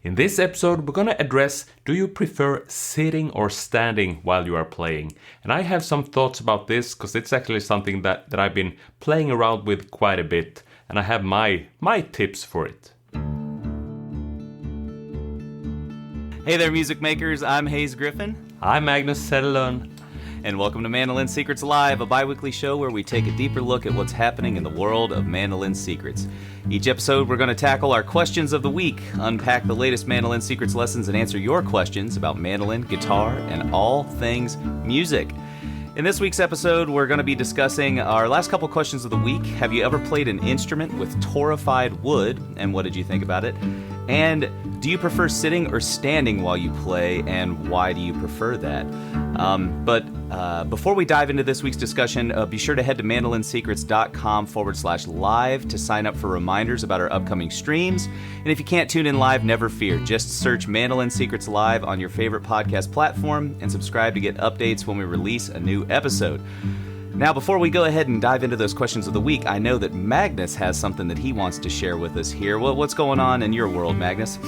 In this episode, we're going to address, do you prefer sitting or standing while you are playing? And I have some thoughts about this because it's actually something that I've been playing around with quite a bit. And I have my tips for it. Hey there, music makers. I'm Hayes Griffin. I'm Magnus and Hayes. And welcome to Mandolin Secrets Live, a bi-weekly show where we take a deeper look at what's happening in the world of mandolin secrets. Each episode, we're going to tackle our questions of the week, unpack the latest mandolin secrets lessons, and answer your questions about mandolin, guitar, and all things music. In this week's episode, we're going to be discussing our last couple questions of the week. Have you ever played an instrument with torrefied wood, and what did you think about it? And do you prefer sitting or standing while you play, and why do you prefer that? But before we dive into this week's discussion, be sure to head to mandolinsecrets.com/live to sign up for reminders about our upcoming streams. And if you can't tune in live, never fear. Just search Mandolin Secrets Live on your favorite podcast platform and subscribe to get updates when we release a new episode. Now, before we go ahead and dive into those questions of the week, I know that Magnus has something that he wants to share with us here. What's going on in your world, Magnus?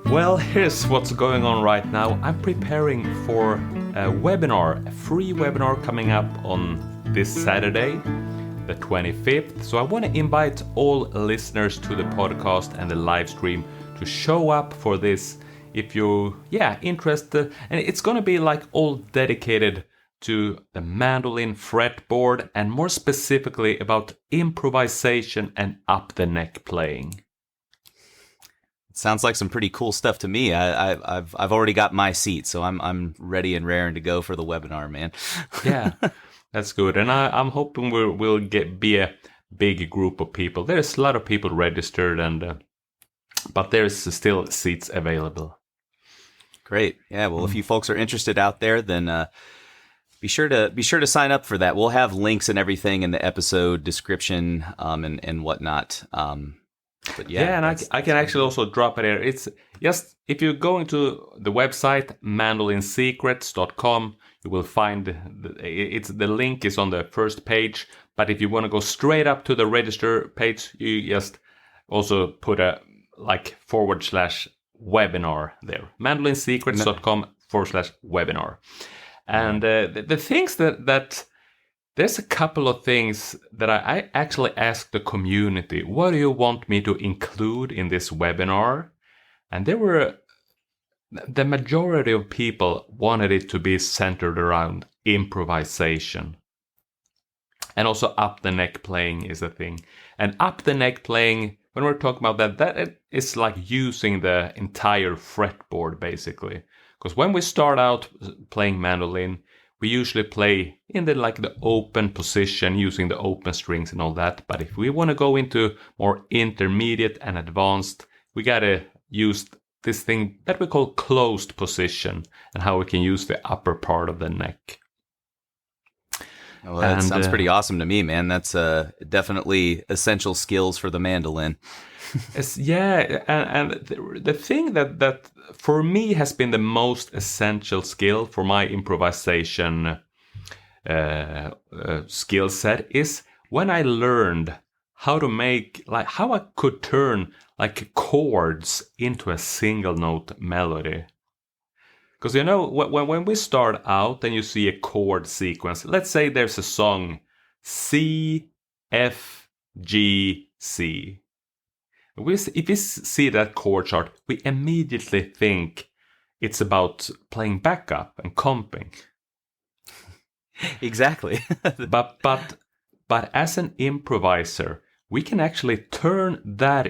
Well, here's what's going on right now. I'm preparing for a webinar, a free webinar coming up on this Saturday, the 25th. So I want to invite all listeners to the podcast and the live stream to show up for this if you're interested. And it's going to be like all dedicated to the mandolin fretboard and more specifically about improvisation and up the neck playing. Sounds like some pretty cool stuff to me. I've already got my seat, so I'm ready and raring to go for the webinar, man. Yeah, that's good. And I'm hoping we'll be a big group of people. There's a lot of people registered, but there's still seats available. Great. Yeah. Well, if you folks are interested out there, then be sure to sign up for that. We'll have links and everything in the episode description and whatnot. But and I can actually also drop it here. It's just, if you're going to the website mandolinsecrets.com, you will find the link is on the first page. But if you want to go straight up to the register page, you just also put a /webinar there. mandolinsecrets.com/webinar. And the things that there's a couple of things that I actually asked the community, what do you want me to include in this webinar? And the majority of people wanted it to be centered around improvisation. And also up the neck playing is a thing. And up the neck playing, when we're talking about that is like using the entire fretboard basically. Because when we start out playing mandolin, we usually play in the open position using the open strings and all that. But if we want to go into more intermediate and advanced, we got to use this thing that we call closed position and how we can use the upper part of the neck. Well, that sounds pretty awesome to me, man. That's definitely essential skills for the mandolin. And the thing that for me has been the most essential skill for my improvisation skill set is when I learned how to make, how I could turn chords into a single note melody. Because when we start out and you see a chord sequence, let's say there's a song C, F, G, C. If we see that chord chart, we immediately think it's about playing backup and comping. Exactly. but as an improviser, we can actually turn that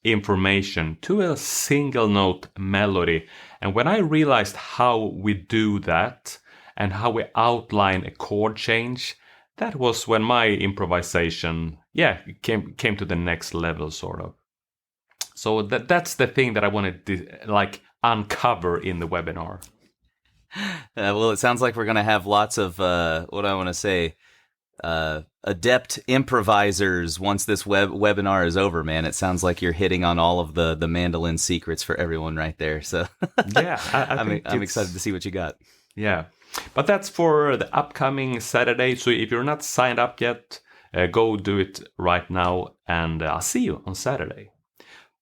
information to a single note melody. And when I realized how we do that and how we outline a chord change, that was when my improvisation, came to the next level, sort of. So that's the thing that I wanted to uncover in the webinar. Well, it sounds like we're going to have lots of adept improvisers once this webinar is over, man. It sounds like you're hitting on all of the mandolin secrets for everyone right there. So yeah, I'm excited to see what you got. Yeah. But that's for the upcoming Saturday. So if you're not signed up yet, go do it right now. And I'll see you on Saturday.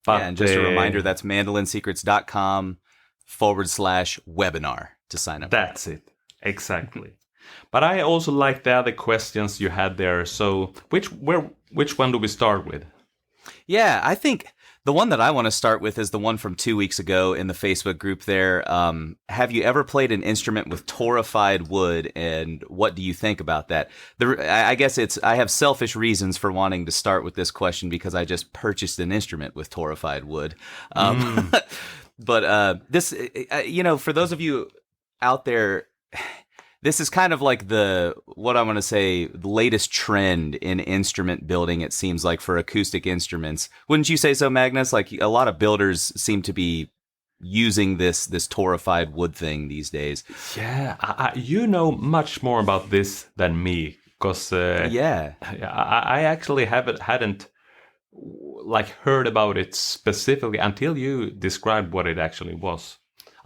But, and just a reminder, that's mandolinsecrets.com/webinar to sign up. That's it. Exactly. But I also like the other questions you had there. So which one do we start with? Yeah, I think the one that I want to start with is the one from 2 weeks ago in the Facebook group there. Have you ever played an instrument with torrefied wood, and what do you think about that? I guess I have selfish reasons for wanting to start with this question because I just purchased an instrument with torrefied wood. But this, for those of you out there, this is kind of like the latest trend in instrument building, it seems like, for acoustic instruments. Wouldn't you say so, Magnus? Like, a lot of builders seem to be using this torrefied wood thing these days. Yeah, you know much more about this than me, because I actually hadn't like heard about it specifically until you described what it actually was.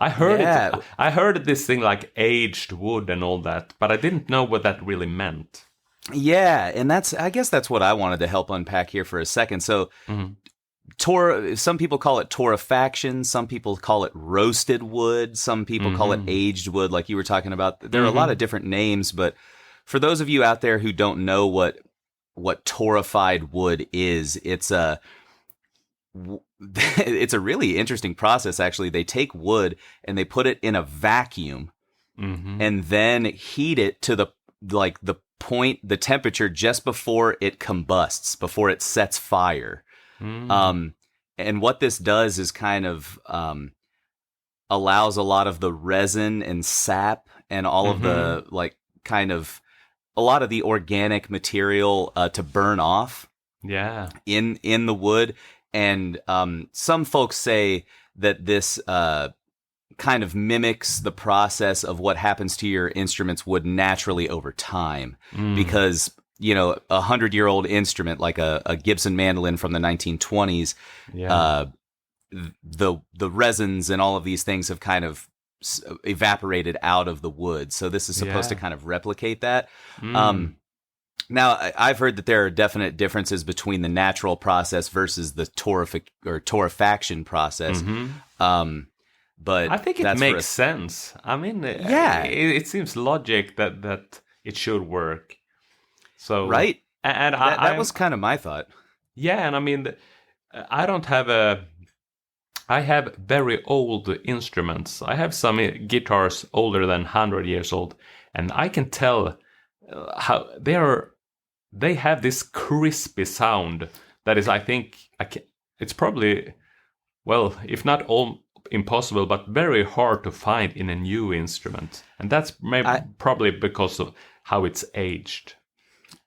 I heard this thing like aged wood and all that, but I didn't know what that really meant. Yeah, and I guess that's what I wanted to help unpack here for a second. So, some people call it torrefaction, some people call it roasted wood, some people call it aged wood, like you were talking about. There are a lot of different names, but for those of you out there who don't know what torrefied wood is, it's a really interesting process, actually. They take wood and they put it in a vacuum and then heat it to the temperature just before it combusts, before it sets fire. And what this does is kind of allows a lot of the resin and sap and all of the a lot of the organic material to burn off in the wood. And some folks say that this kind of mimics the process of what happens to your instruments would naturally over time. Because, 100-year-old instrument like a Gibson mandolin from the 1920s, the resins and all of these things have kind of evaporated out of the wood. So this is supposed to kind of replicate that. Now, I've heard that there are definite differences between the natural process versus the torrefaction process. But I think it makes sense. I mean, it seems logic that it should work. So right, and that was kind of my thought. Yeah, and I mean, I have very old instruments. I have some guitars older than 100 years old, and I can tell how they have this crispy sound that is, I think, it's probably, well, if not all impossible, but very hard to find in a new instrument. And that's probably because of how it's aged.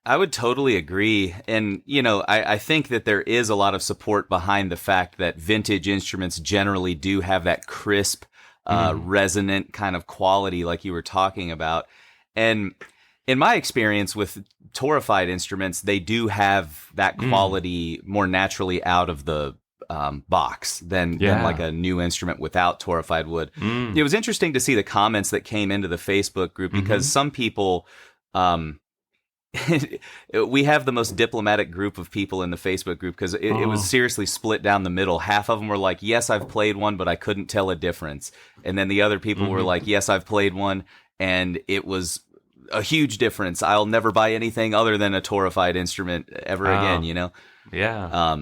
I would totally agree. And, I think that there is a lot of support behind the fact that vintage instruments generally do have that crisp, resonant kind of quality like you were talking about. And in my experience with torrefied instruments, they do have that quality more naturally out of the box than like a new instrument without torrefied wood. It was interesting to see the comments that came into the Facebook group because some people, we have the most diplomatic group of people in the Facebook group because it was seriously split down the middle. Half of them were like, yes, I've played one, but I couldn't tell a difference. And then the other people were like, yes, I've played one, and it was a huge difference. I'll never buy anything other than a torrefied instrument ever again, Yeah.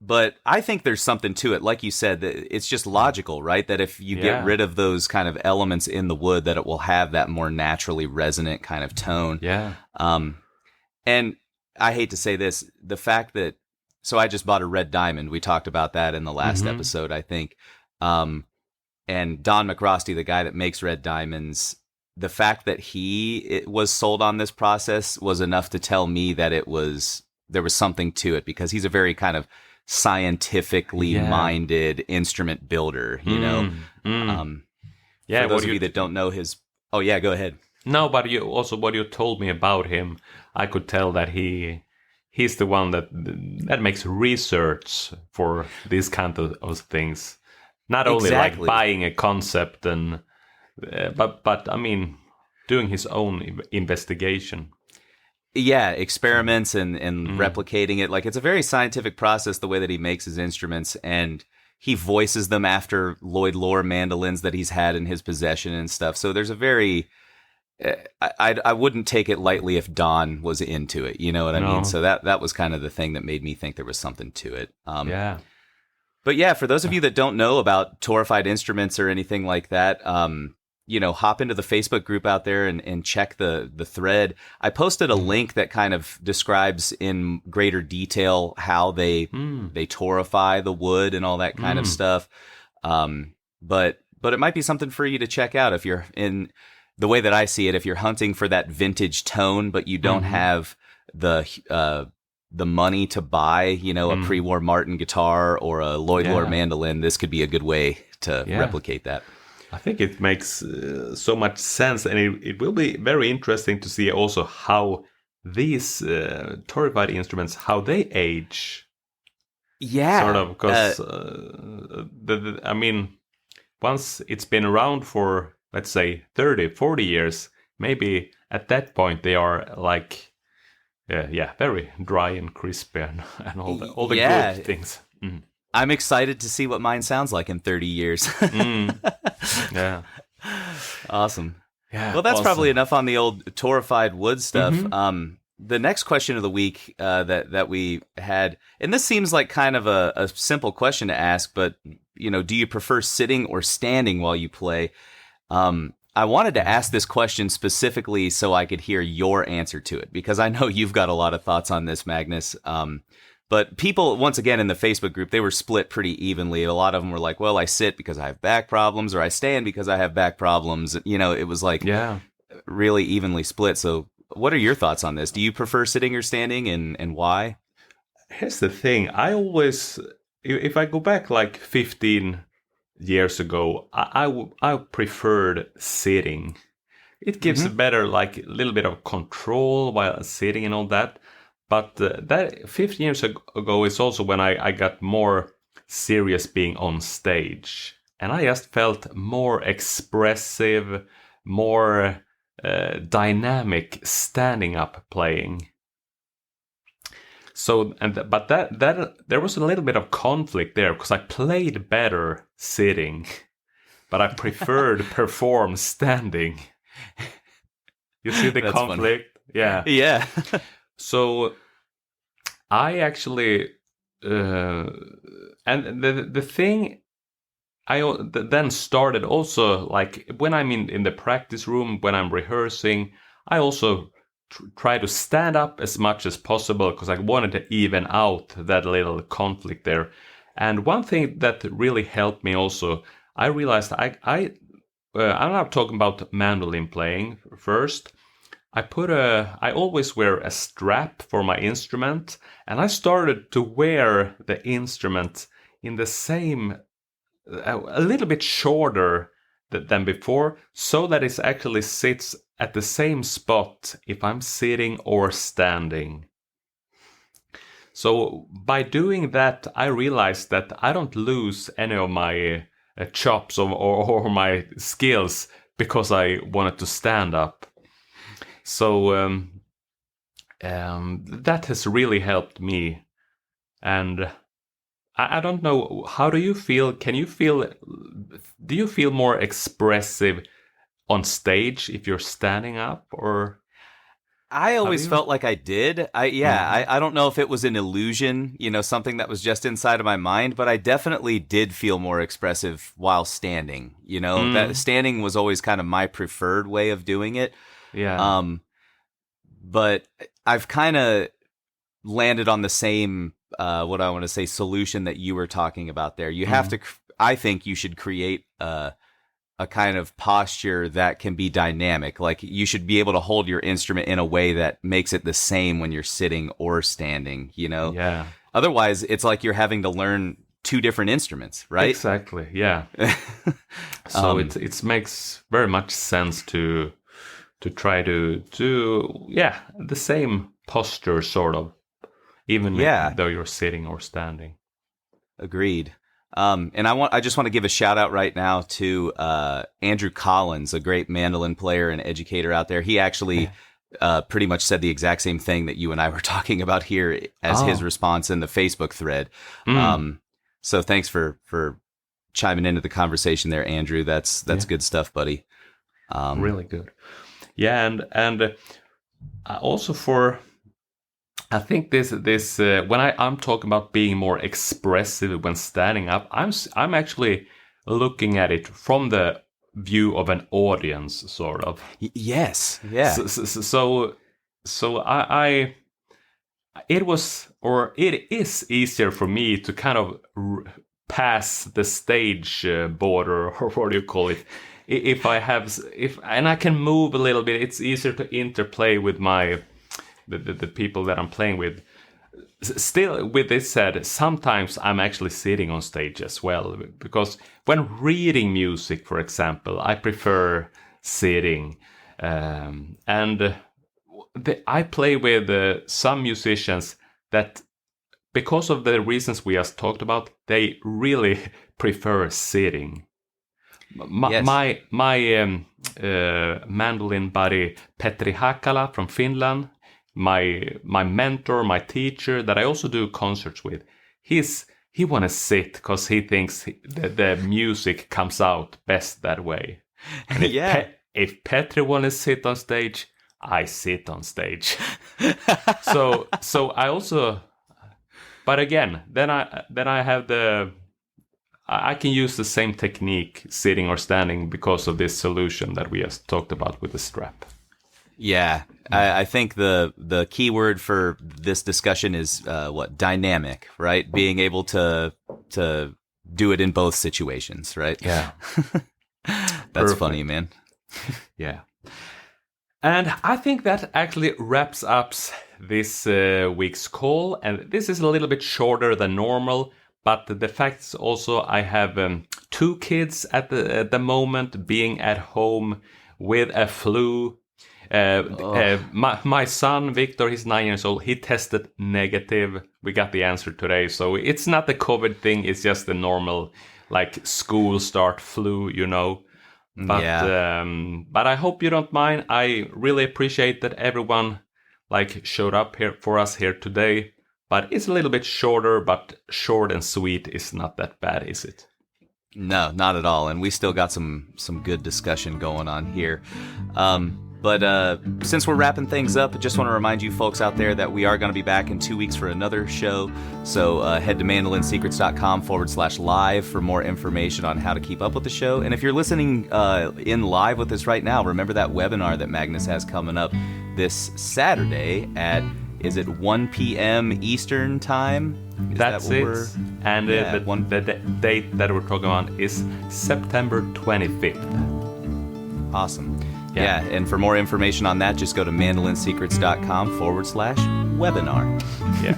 But I think there's something to it. Like you said, that it's just logical, right? That if you get rid of those kind of elements in the wood, that it will have that more naturally resonant kind of tone. Yeah. And I hate to say this, the fact that, so I just bought a red diamond. We talked about that in the last episode, I think. And Don McRosty, the guy that makes red diamonds, the fact that it was sold on this process was enough to tell me that there was something to it, because he's a very kind of scientifically minded instrument builder, For those of you that don't know his... Oh, yeah, go ahead. No, but what you told me about him, I could tell that he's the one that makes research for these kind of things. Not only like buying a concept and... but I mean, doing his own investigation. experiments and replicating it. Like, it's a very scientific process, the way that he makes his instruments, and he voices them after Lloyd Loar mandolins that he's had in his possession and stuff. So there's a very, I wouldn't take it lightly if Don was into it. You know what I mean? So that was kind of the thing that made me think there was something to it. But yeah, for those of you that don't know about torrefied instruments or anything like that, hop into the Facebook group out there and check the thread. I posted a link that kind of describes in greater detail how they torrefy the wood and all that kind of stuff. But it might be something for you to check out if you're in the way that I see it. If you're hunting for that vintage tone, but you don't have the money to buy, a pre-war Martin guitar or a Lloyd Loar mandolin, this could be a good way to replicate that. I think it makes so much sense, and it will be very interesting to see also how these torrefied instruments, how they age. Yeah. Sort of, because, I mean, once it's been around for, let's say, 30, 40 years, maybe at that point they are like, very dry and crispy and all the good things. I'm excited to see what mine sounds like in 30 years. Yeah. Awesome. Yeah. Well, that's probably enough on the old torrefied wood stuff. The next question of the week that we had, and this seems like kind of a simple question to ask, but, do you prefer sitting or standing while you play? I wanted to ask this question specifically so I could hear your answer to it, because I know you've got a lot of thoughts on this, Magnus. But people, once again, in the Facebook group, they were split pretty evenly. A lot of them were like, well, I sit because I have back problems, or I stand because I have back problems. It was like really evenly split. So what are your thoughts on this? Do you prefer sitting or standing, and why? Here's the thing. I always, if I go back like 15 years ago, I preferred sitting. It gives a better, like, a little bit of control while sitting and all that. But that 15 years ago is also when I got more serious being on stage. And I just felt more expressive, more dynamic standing up playing. So, but that there was a little bit of conflict there, because I played better sitting, but I preferred perform standing. You see the conflict? Funny. Yeah. So I actually, and the thing I then started also, like, when I'm in the practice room, when I'm rehearsing, I also try to stand up as much as possible, because I wanted to even out that little conflict there. And one thing that really helped me also, I realized I'm not talking about mandolin playing first. I always wear a strap for my instrument, and I started to wear the instrument in the same, a little bit shorter than before, so that it actually sits at the same spot if I'm sitting or standing. So by doing that, I realized that I don't lose any of my chops or my skills because I wanted to stand up. So that has really helped me. And I don't know, how do you feel? Do you feel more expressive on stage if you're standing up, or? I always felt like I did. I don't know if it was an illusion, something that was just inside of my mind, but I definitely did feel more expressive while standing. That standing was always kind of my preferred way of doing it. Yeah. But I've kind of landed on the same, what I want to say, solution that you were talking about there. You have to, I think you should create a kind of posture that can be dynamic. Like, you should be able to hold your instrument in a way that makes it the same when you're sitting or standing, Yeah. Otherwise, it's like you're having to learn two different instruments, right? Exactly, yeah. So it makes very much sense to try to the same posture, sort of, even though you're sitting or standing. Agreed. And I just want to give a shout out right now to Andrew Collins, a great mandolin player and educator out there. He actually pretty much said the exact same thing that you and I were talking about here as his response in the Facebook thread. So thanks for chiming into the conversation there, Andrew. That's good stuff, buddy. Really good. Yeah, and also I think this when I'm talking about being more expressive when standing up, I'm actually looking at it from the view of an audience, sort of. Yes. Yeah. So it is easier for me to kind of pass the stage border, or what do you call it? If I can move a little bit, it's easier to interplay with the people that I'm playing with. Still, with this said, sometimes I'm actually sitting on stage as well, because when reading music, for example, I prefer sitting. I play with some musicians that, because of the reasons we just talked about, they really prefer sitting. My mandolin buddy Petri Hakala from Finland, my mentor, my teacher that I also do concerts with, he want to sit because he thinks that the music comes out best that way. And if Petri want to sit on stage, I sit on stage. so I also, but again, then I have I can use the same technique sitting or standing because of this solution that we just talked about with the strap. Yeah, I think the key word for this discussion is dynamic, right? Being able to do it in both situations, right? Yeah. That's Perfect. funny, man. Yeah. And I think that actually wraps up this week's call. And this is a little bit shorter than normal, but the fact is also I have 2 kids at the moment being at home with a flu. My son Victor, he's 9 years old. He tested negative. We got the answer today, so it's not the COVID thing. It's just the normal, like, school start flu, you know. But but I hope you don't mind. I really appreciate that everyone showed up here for us here today. But it's a little bit shorter, but short and sweet is not that bad, is it? No, not at all. And we still got some good discussion going on here. But since we're wrapping things up, I just want to remind you folks out there that we are going to be back in 2 weeks for another show. So head to mandolinsecrets.com/live for more information on how to keep up with the show. And if you're listening in live with us right now, remember that webinar that Magnus has coming up this Saturday at, is it 1 p.m. Eastern time? That's it. And the date that we're talking about is September 25th. Awesome. Yeah, and for more information on that, just go to mandolinsecrets.com/webinar. Yeah.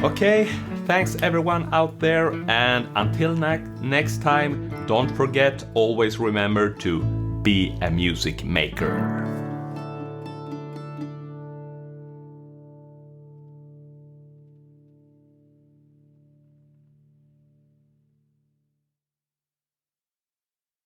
Okay, thanks everyone out there, and until next time, don't forget, always remember to be a music maker.